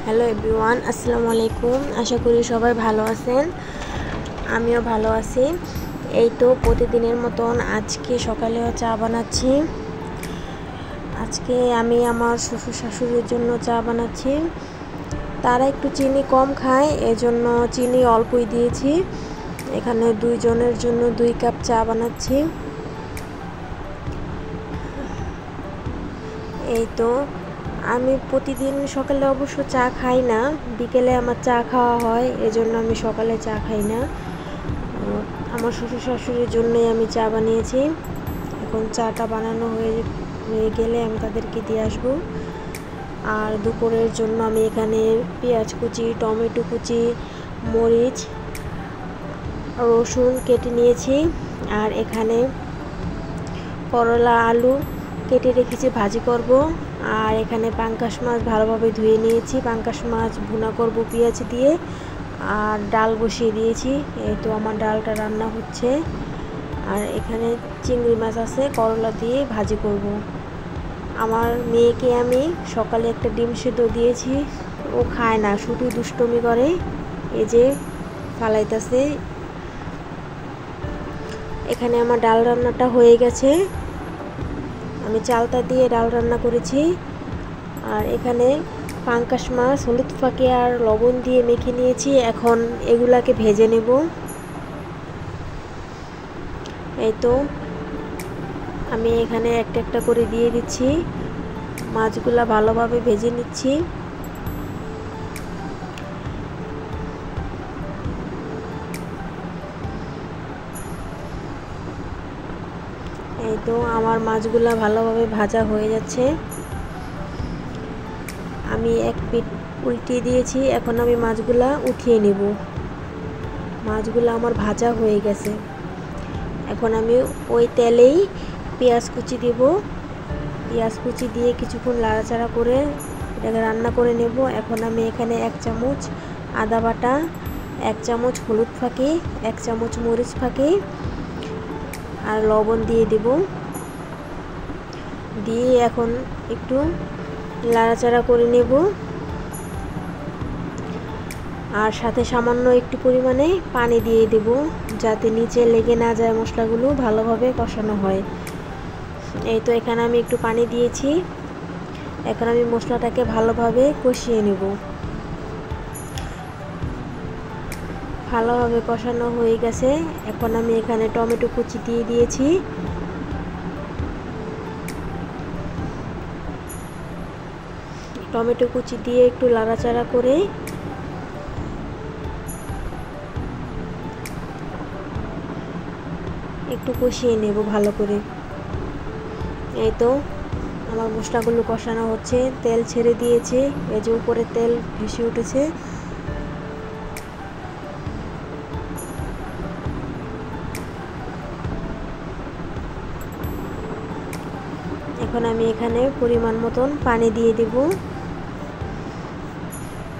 Hello everyone, আসসালামু আলাইকুম। আশা করি সবাই ভালো আছেন, আমিও ভালো আছি। এই তো প্রতিদিনের মতন আজকে সকালেও চা বানাচ্ছি। আজকে আমি আমার শ্বশুর শাশুড়ির জন্য চা বানাচ্ছি। তারা একটু চিনি কম খায়, এজন্য চিনি অল্পই দিয়েছি। এখানে 2 জনের জন্য 2 কাপ চা বানাচ্ছি। এই তো আমি প্রতিদিন সকালে অবশ্য চা খাই না, বিকেলে আমার চা খাওয়া হয়, এজন্য আমি সকালে চা খাই না। আমার শ্বশুর শাশুড়ির জন্যই আমি চা বানিয়েছি। এখন চাটা বানানো হয়ে গেলে আমি তাদেরকে দিয়ে আসবো। আর দুপুরের জন্য আমি এখানে পেঁয়াজ কুচি, টমেটো কুচি, মরিচ, রসুন কেটে নিয়েছি। আর এখানে করলা, আলু কেটে রেখেছি, ভাজি করব। আর এখানে পাঙ্গাস মাছ ভালোভাবে ধুয়ে নিয়েছি, পাঙ্গাস মাছ ভুনা করব পেঁয়াজ দিয়ে। আর ডাল বসিয়ে দিয়েছি, এই তো আমার ডালটা রান্না হচ্ছে। আর এখানে চিংড়ি মাছ আছে, করলা দিয়ে ভাজি করব। আমার মেয়েকে আমি সকালে একটা ডিম সেদ্ধ দিয়েছি, ও খায় না, শুধু দুষ্টুমি করে, এই যে ফালাইতেছে। এখানে আমার ডাল রান্নাটা হয়ে গেছে, আমি চালতা দিয়ে ডাল রান্না করেছি। আর এখানে পাঙ্গাস মাছ হলুদ ফাঁকি আর লবণ দিয়ে মেখে নিয়েছি, এখন এগুলাকে ভেজে নেব। এই তো আমি এখানে একটা একটা করে দিয়ে দিচ্ছি, মাছগুলা ভালোভাবে ভেজে নিচ্ছি। এই তো আমার মাছগুলা ভালোভাবে ভাজা হয়ে যাচ্ছে। আমি এক পিঠ উল্টিয়ে দিয়েছি, এখন আমি মাছগুলা উঠিয়ে নেব। মাছগুলো আমার ভাজা হয়ে গেছে, এখন আমি ওই তেলেই পেঁয়াজ কুচি দেব। পেঁয়াজ কুচি দিয়ে কিছুক্ষণ লাড়াচাড়া করে এটাকে রান্না করে নেব। এখন আমি এখানে 1 চামচ আদা বাটা, 1 চামচ হলুদ ফাঁকি, 1 চামচ মরিচ ফাঁকি আর লবণ দিয়ে দেব। দিয়ে এখন একটু লাড়াচাড়া করে নেব। আর সাথে সামান্য একটু পরিমাণে পানি দিয়ে দেব, যাতে নিচে লেগে না যায়, মশলাগুলো ভালোভাবে কষানো হয়। এই তো এখানে আমি একটু পানি দিয়েছি, এখন আমি মশলাটাকে ভালোভাবে কষিয়ে নেব। ভালোভাবে কষানো হয়ে গেছে, এখন আমি এখানে টমেটো কুচি দিয়ে দিয়েছি। টমেটো কুচি দিয়ে একটু লাড়াচাড়া করে একটু কষিয়ে নেব ভালো করে। এই তো আমার মশলাগুলো কষানো হচ্ছে, তেল ছেড়ে দিয়েছে, এই যে উপরে তেল ভেসে উঠেছে। এখন আমি এখানে পরিমাণ মতন পানি দিয়ে দেব।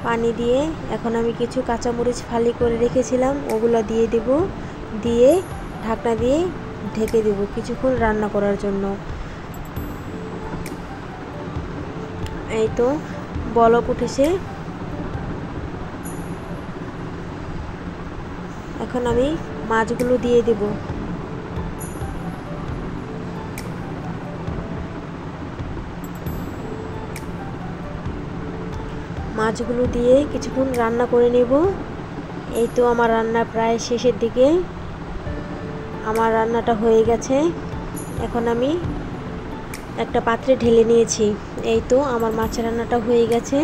পানি দিয়ে এখন আমি কিছু কাঁচামরিচ ফালি করে রেখেছিলাম, ওগুলো দিয়ে দেব। দিয়ে ঢাকনা দিয়ে ঢেকে দেব কিছুক্ষণ রান্না করার জন্য। এই তো বলক উঠেছে, এখন আমি মাছগুলো দিয়ে দেব। মাছগুলো দিয়ে কিছুক্ষণ রান্না করে নেব। এই তো আমার রান্না প্রায় শেষের দিকে, আমার রান্নাটা হয়ে গেছে। এখন আমি একটা পাত্রে ঢেলে নিয়েছি। এই তো আমার মাছ রান্নাটা হয়ে গেছে।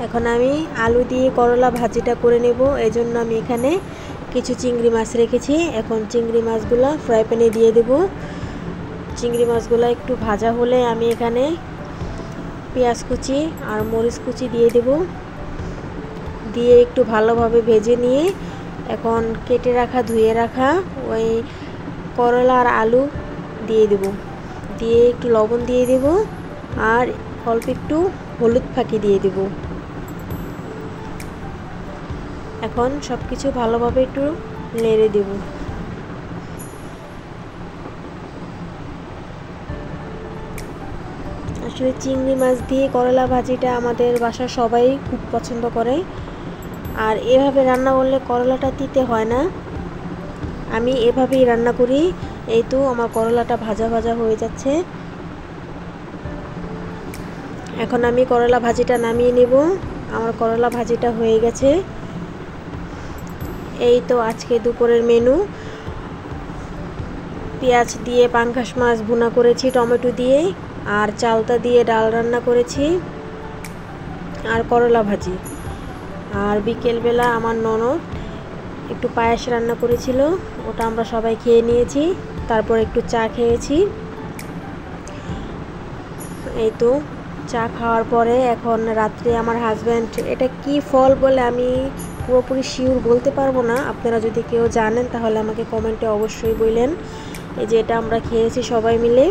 এখন আমি আলু দিয়ে করলা ভাজিটা করে নেব, এজন্য আমি এখানে কিছু চিংড়ি মাছ রেখেছি। এখন চিংড়ি মাছগুলো ফ্রাই প্যানে দিয়ে দেব। চিংড়ি মাছগুলো একটু ভাজা হলে আমি এখানে পেঁয়াজ কুচি আর মরিচ কুচি দিয়ে দেব। দিয়ে একটু ভালোভাবে ভেজে নিয়ে এখন কেটে রাখা, ধুয়ে রাখা ওই করলা আর আলু দিয়ে দেব। দিয়ে একটু লবণ দিয়ে দেব আর অল্প একটু হলুদ ফাঁকি দিয়ে দেব। এখন সব কিছু ভালোভাবে একটু নেড়ে দেব। অ্যাকচুয়ালি চিংড়ি মাছ দিয়ে করলা ভাজিটা আমাদের বাসার সবাই খুব পছন্দ করে। আর এভাবে রান্না করলে করলাটা তিতে হয় না। আমি এভাবেই রান্না করি। এই তো আমার করলাটা ভাজা ভাজা হয়ে যাচ্ছে। এখন আমি করলা ভাজিটা নামিয়ে নেব। আমার করলা ভাজিটা হয়ে গেছে। এই তো আজকে দুপুরের মেনু। পেঁয়াজ দিয়ে পাঙ্গাস মাছ ভুনা করেছি টমেটো দিয়ে, আর চালতা দিয়ে ডাল রান্না করেছি, আর করলা ভাজি। আর বিকেলবেলা আমার ননদ একটু পায়েস রান্না করেছিল, ওটা আমরা সবাই খেয়ে নিয়েছি। তারপর একটু চা খেয়েছি। এই তো চা খাওয়ার পরে এখন রাত্রে আমার হাজব্যান্ড, এটা কি ফল বলে আমি পুরোপুরি শিওর বলতে পারবো না, আপনারা যদি কেউ জানেন তাহলে আমাকে কমেন্টে অবশ্যই বললেন। এই যে এটা আমরা খেয়েছি সবাই মিলে।